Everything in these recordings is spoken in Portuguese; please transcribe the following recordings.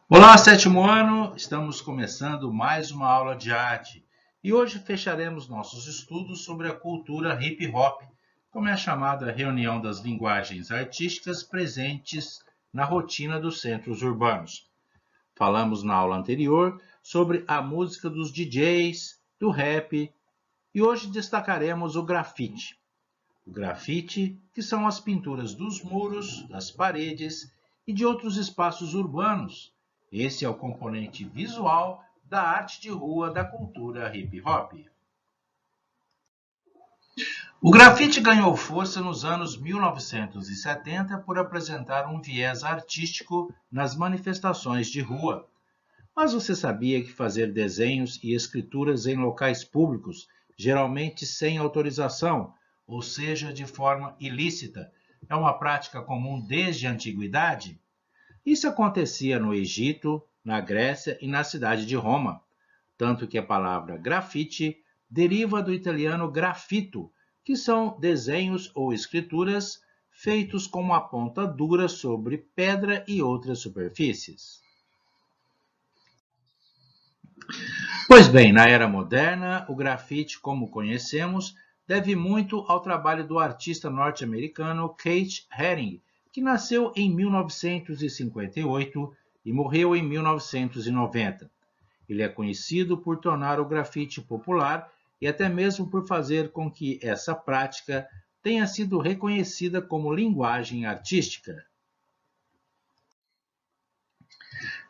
Olá, sétimo ano! Estamos começando mais uma aula de arte e hoje fecharemos nossos estudos sobre a cultura hip hop, como é a chamada reunião das linguagens artísticas presentes na rotina dos centros urbanos. Falamos na aula anterior sobre a música dos DJs, do rap e hoje destacaremos o grafite. O grafite, que são as pinturas dos muros, das paredes e de outros espaços urbanos. Esse é o componente visual da arte de rua da cultura hip hop. O grafite ganhou força nos anos 1970 por apresentar um viés artístico nas manifestações de rua. Mas você sabia que fazer desenhos e escrituras em locais públicos, geralmente sem autorização, ou seja, de forma ilícita, é uma prática comum desde a antiguidade? Isso acontecia no Egito, na Grécia e na cidade de Roma, tanto que a palavra grafite deriva do italiano grafito, que são desenhos ou escrituras feitos com uma ponta dura sobre pedra e outras superfícies. Pois bem, na era moderna, o grafite, como conhecemos, deve muito ao trabalho do artista norte-americano Keith Haring, que nasceu em 1958 e morreu em 1990. Ele é conhecido por tornar o grafite popular e até mesmo por fazer com que essa prática tenha sido reconhecida como linguagem artística.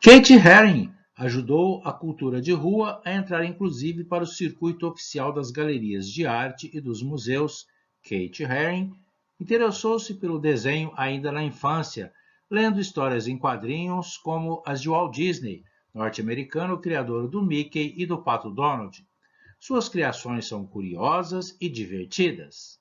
Keith Haring ajudou a cultura de rua a entrar inclusive para o circuito oficial das galerias de arte e dos museus. Keith Haring interessou-se pelo desenho ainda na infância, lendo histórias em quadrinhos como as de Walt Disney, norte-americano criador do Mickey e do Pato Donald. Suas criações são curiosas e divertidas.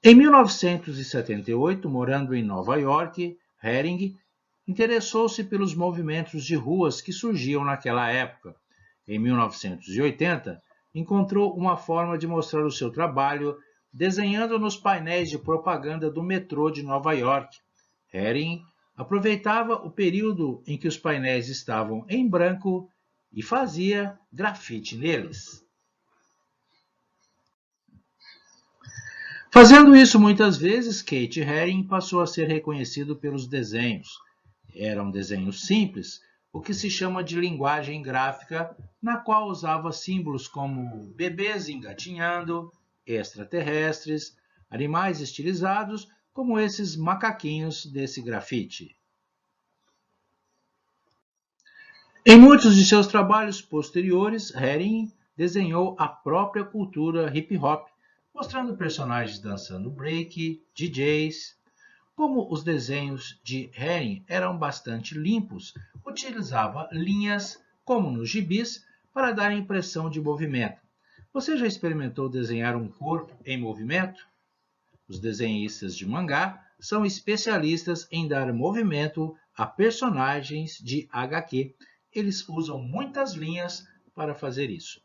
Em 1978, morando em Nova York, Haring interessou-se pelos movimentos de ruas que surgiam naquela época. Em 1980, encontrou uma forma de mostrar o seu trabalho desenhando nos painéis de propaganda do metrô de Nova York. Haring aproveitava o período em que os painéis estavam em branco e fazia grafite neles. Fazendo isso muitas vezes, Keith Haring passou a ser reconhecido pelos desenhos. Eram desenhos simples, o que se chama de linguagem gráfica, na qual usava símbolos como bebês engatinhando, extraterrestres, animais estilizados, como esses macaquinhos desse grafite. Em muitos de seus trabalhos posteriores, Haring desenhou a própria cultura hip hop, mostrando personagens dançando break, DJs. Como os desenhos de Haring eram bastante limpos, utilizava linhas, como nos gibis, para dar a impressão de movimento. Você já experimentou desenhar um corpo em movimento? Os desenhistas de mangá são especialistas em dar movimento a personagens de HQ. Eles usam muitas linhas para fazer isso.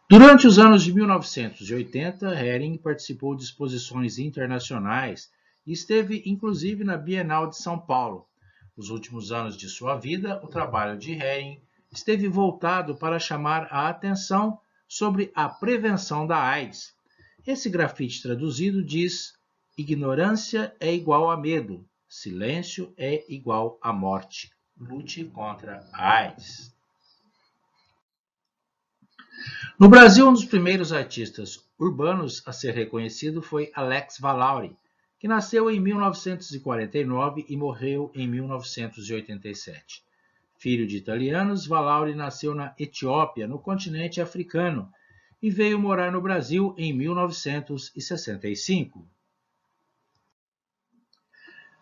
Durante os anos de 1980, Haring participou de exposições internacionais e esteve inclusive na Bienal de São Paulo. Nos últimos anos de sua vida, o trabalho de Haring esteve voltado para chamar a atenção sobre a prevenção da AIDS. Esse grafite traduzido diz: ignorância é igual a medo, silêncio é igual a morte. Lute contra a AIDS. No Brasil, um dos primeiros artistas urbanos a ser reconhecido foi Alex Valauri, que nasceu em 1949 e morreu em 1987. Filho de italianos, Valauri nasceu na Etiópia, no continente africano, e veio morar no Brasil em 1965.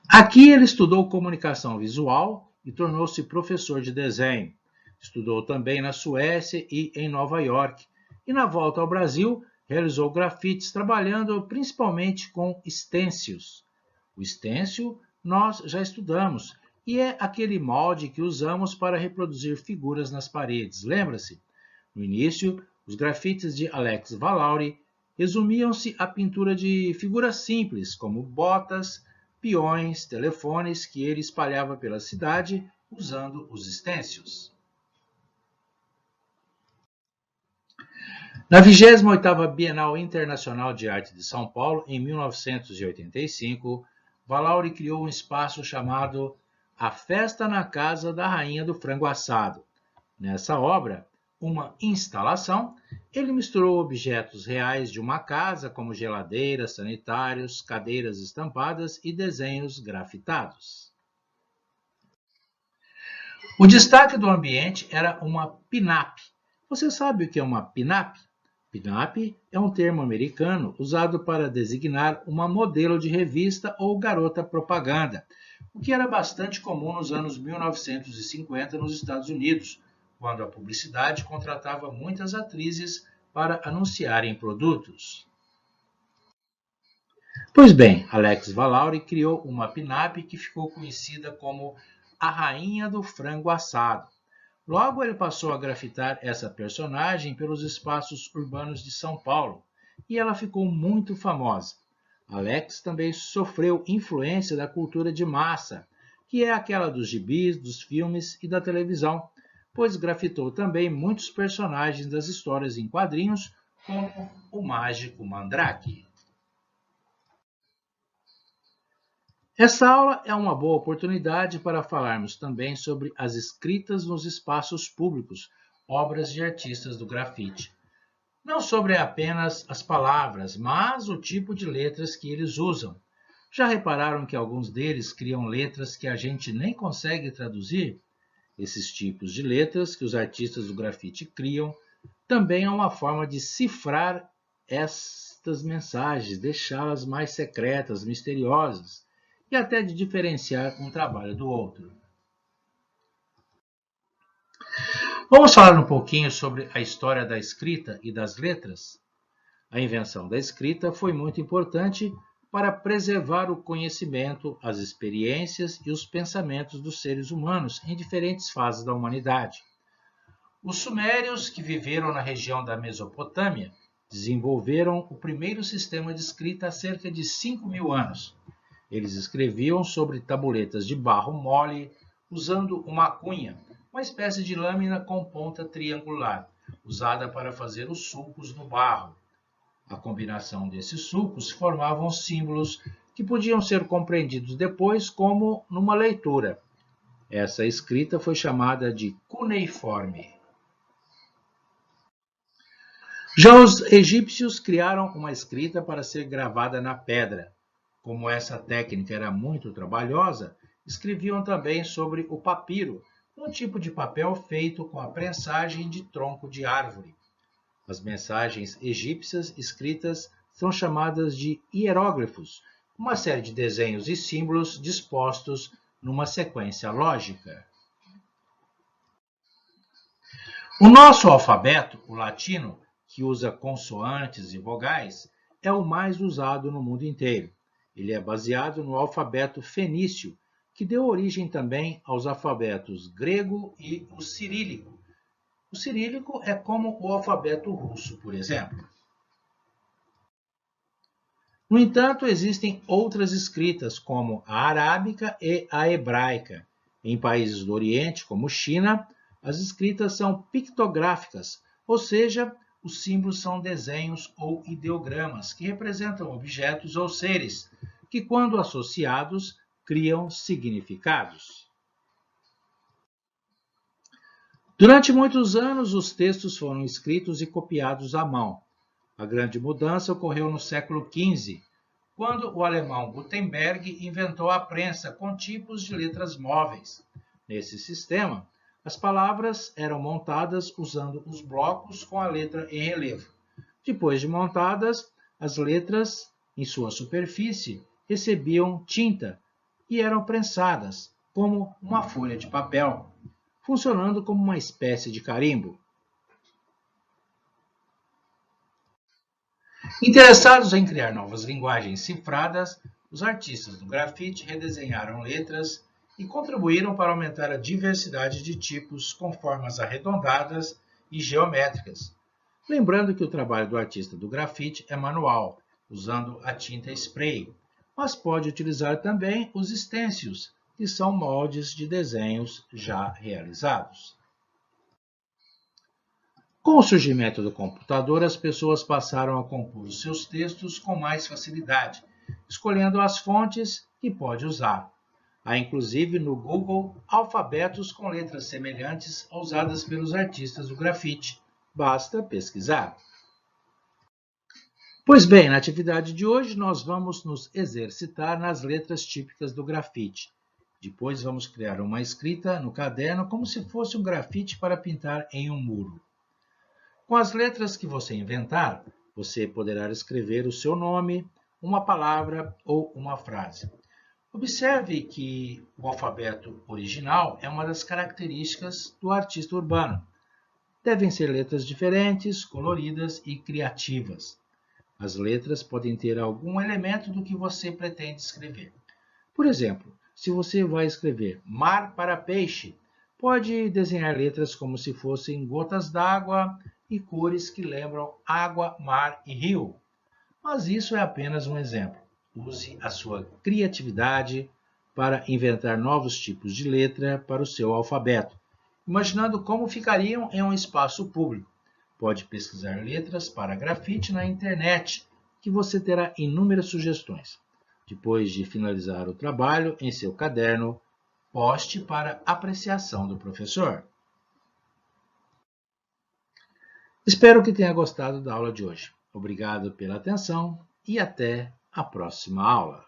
Aqui ele estudou comunicação visual e tornou-se professor de desenho. Estudou também na Suécia e em Nova York, e na volta ao Brasil realizou grafites trabalhando principalmente com stencils. O stencil nós já estudamos e é aquele molde que usamos para reproduzir figuras nas paredes, lembra-se? No início, os grafites de Alex Valauri resumiam-se à pintura de figuras simples, como botas, peões, telefones, que ele espalhava pela cidade usando os estêncios. Na 28ª Bienal Internacional de Arte de São Paulo, em 1985, Valauri criou um espaço chamado A Festa na Casa da Rainha do Frango Assado. Nessa obra, uma instalação, ele misturou objetos reais de uma casa, como geladeiras, sanitários, cadeiras estampadas e desenhos grafitados. O destaque do ambiente era uma pin-up. Você sabe o que é uma pin-up? Pin-up é um termo americano usado para designar uma modelo de revista ou garota propaganda, o que era bastante comum nos anos 1950 nos Estados Unidos, quando a publicidade contratava muitas atrizes para anunciarem produtos. Pois bem, Alex Valauri criou uma pin-up que ficou conhecida como a Rainha do Frango Assado. Logo, ele passou a grafitar essa personagem pelos espaços urbanos de São Paulo, e ela ficou muito famosa. Alex também sofreu influência da cultura de massa, que é aquela dos gibis, dos filmes e da televisão, pois grafitou também muitos personagens das histórias em quadrinhos, como o Mágico Mandrake. Essa aula é uma boa oportunidade para falarmos também sobre as escritas nos espaços públicos, obras de artistas do grafite. Não sobre apenas as palavras, mas o tipo de letras que eles usam. Já repararam que alguns deles criam letras que a gente nem consegue traduzir? Esses tipos de letras que os artistas do grafite criam também é uma forma de cifrar estas mensagens, deixá-las mais secretas, misteriosas, e até de diferenciar um trabalho do outro. Vamos falar um pouquinho sobre a história da escrita e das letras? A invenção da escrita foi muito importante para preservar o conhecimento, as experiências e os pensamentos dos seres humanos em diferentes fases da humanidade. Os sumérios, que viveram na região da Mesopotâmia, desenvolveram o primeiro sistema de escrita há cerca de 5.000 anos. Eles escreviam sobre tabuletas de barro mole, usando uma cunha, uma espécie de lâmina com ponta triangular, usada para fazer os sulcos no barro. A combinação desses sulcos formavam símbolos que podiam ser compreendidos depois como numa leitura. Essa escrita foi chamada de cuneiforme. Já os egípcios criaram uma escrita para ser gravada na pedra. Como essa técnica era muito trabalhosa, escreviam também sobre o papiro, um tipo de papel feito com a prensagem de tronco de árvore. As mensagens egípcias escritas são chamadas de hieróglifos, uma série de desenhos e símbolos dispostos numa sequência lógica. O nosso alfabeto, o latino, que usa consoantes e vogais, é o mais usado no mundo inteiro. Ele é baseado no alfabeto fenício, que deu origem também aos alfabetos grego e o cirílico. O cirílico é como o alfabeto russo, por exemplo. No entanto, existem outras escritas, como a arábica e a hebraica. Em países do Oriente, como China, as escritas são pictográficas, ou seja, os símbolos são desenhos ou ideogramas que representam objetos ou seres, que, quando associados, criam significados. Durante muitos anos, os textos foram escritos e copiados à mão. A grande mudança ocorreu no século XV, quando o alemão Gutenberg inventou a prensa com tipos de letras móveis. Nesse sistema, as palavras eram montadas usando os blocos com a letra em relevo. Depois de montadas, as letras, em sua superfície, recebiam tinta e eram prensadas, como uma folha de papel, funcionando como uma espécie de carimbo. Interessados em criar novas linguagens cifradas, os artistas do grafite redesenharam letras e contribuíram para aumentar a diversidade de tipos com formas arredondadas e geométricas. Lembrando que o trabalho do artista do grafite é manual, usando a tinta spray, mas pode utilizar também os stencils, que são moldes de desenhos já realizados. Com o surgimento do computador, as pessoas passaram a compor os seus textos com mais facilidade, escolhendo as fontes que pode usar. Há inclusive no Google alfabetos com letras semelhantes às usadas pelos artistas do grafite. Basta pesquisar. Pois bem, na atividade de hoje nós vamos nos exercitar nas letras típicas do grafite. Depois vamos criar uma escrita no caderno como se fosse um grafite para pintar em um muro. Com as letras que você inventar, você poderá escrever o seu nome, uma palavra ou uma frase. Observe que o alfabeto original é uma das características do artista urbano. Devem ser letras diferentes, coloridas e criativas. As letras podem ter algum elemento do que você pretende escrever. Por exemplo, se você vai escrever mar para peixe, pode desenhar letras como se fossem gotas d'água e cores que lembram água, mar e rio. Mas isso é apenas um exemplo. Use a sua criatividade para inventar novos tipos de letra para o seu alfabeto, imaginando como ficariam em um espaço público. Pode pesquisar letras para grafite na internet, que você terá inúmeras sugestões. Depois de finalizar o trabalho em seu caderno, poste para apreciação do professor. Espero que tenha gostado da aula de hoje. Obrigado pela atenção e até a próxima aula.